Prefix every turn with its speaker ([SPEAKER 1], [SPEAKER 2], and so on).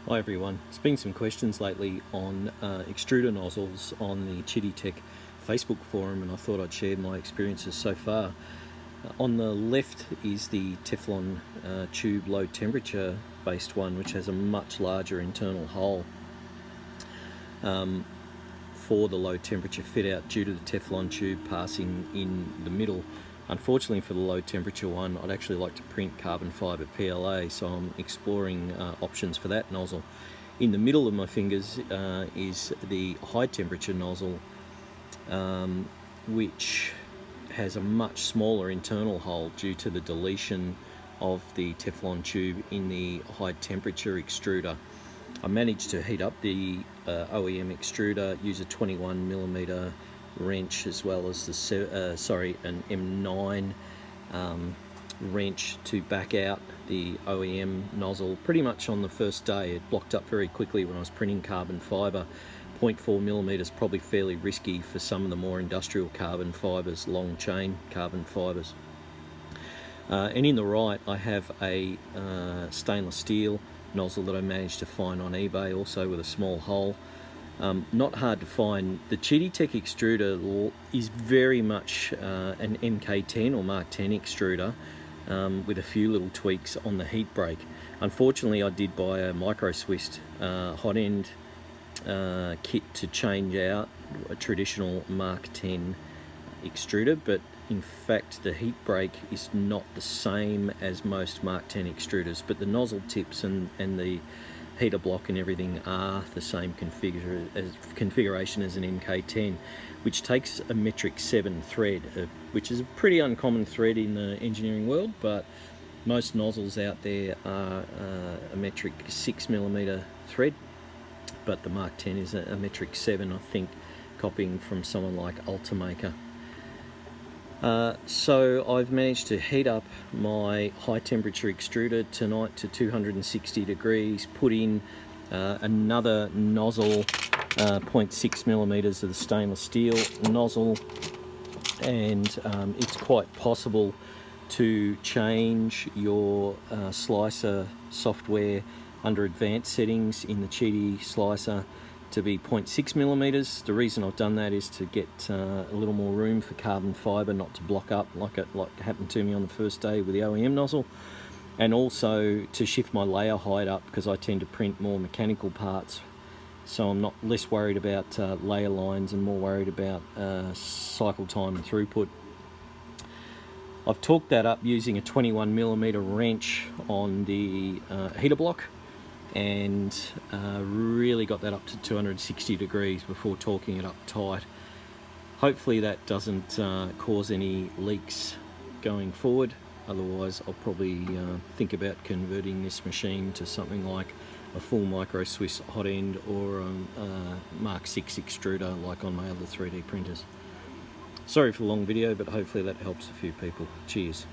[SPEAKER 1] Hi everyone, there's been some questions lately on extruder nozzles on the Qidi Facebook forum, and I thought I'd share my experiences so far. On the left is the Teflon tube low temperature based one, which has a much larger internal hole for the low temperature fit out due to the Teflon tube passing in the middle. Unfortunately for the low temperature one, I'd actually like to print carbon fibre PLA, so I'm exploring options for that nozzle. In the middle of my fingers is the high temperature nozzle, which has a much smaller internal hole due to the deletion of the Teflon tube in the high temperature extruder. I managed to heat up the OEM extruder, use a 21mm wrench as well as the an M9 wrench to back out the OEM nozzle. Pretty much on the first day it blocked up very quickly when I was printing carbon fibre. 0.4mm is probably fairly risky for some of the more industrial carbon fibres, long chain carbon fibres. And in the right I have a stainless steel nozzle that I managed to find on eBay, also with a small hole. Not hard to find. The Qidi extruder is very much an MK10 or Mark 10 extruder with a few little tweaks on the heat break. Unfortunately I did buy a micro Swiss hot end kit to change out a traditional Mark 10 extruder, but in fact the heat break is not the same as most Mark 10 extruders, but the nozzle tips and the heater block and everything are the same configuration as an MK10, which takes a metric 7 thread, which is a pretty uncommon thread in the engineering world, but most nozzles out there are a metric 6mm thread, but the Mark 10 is a metric 7, I think, copying from someone like Ultimaker. So I've managed to heat up my high temperature extruder tonight to 260 degrees, put in another nozzle, 0.6mm of the stainless steel nozzle, and it's quite possible to change your slicer software under advanced settings in the Qidi slicer to be 0.6mm. The reason I've done that is to get a little more room for carbon fibre not to block up like happened to me on the first day with the OEM nozzle, and also to shift my layer height up because I tend to print more mechanical parts, so I'm not less worried about layer lines and more worried about cycle time and throughput. I've torqued that up using a 21mm wrench on the heater block, and really got that up to 260 degrees before torquing it up tight. Hopefully that doesn't cause any leaks going forward, otherwise I'll probably think about converting this machine to something like a full micro Swiss hot end or a Mark 6 extruder like on my other 3D printers. Sorry for the long video, but hopefully that helps a few people. Cheers.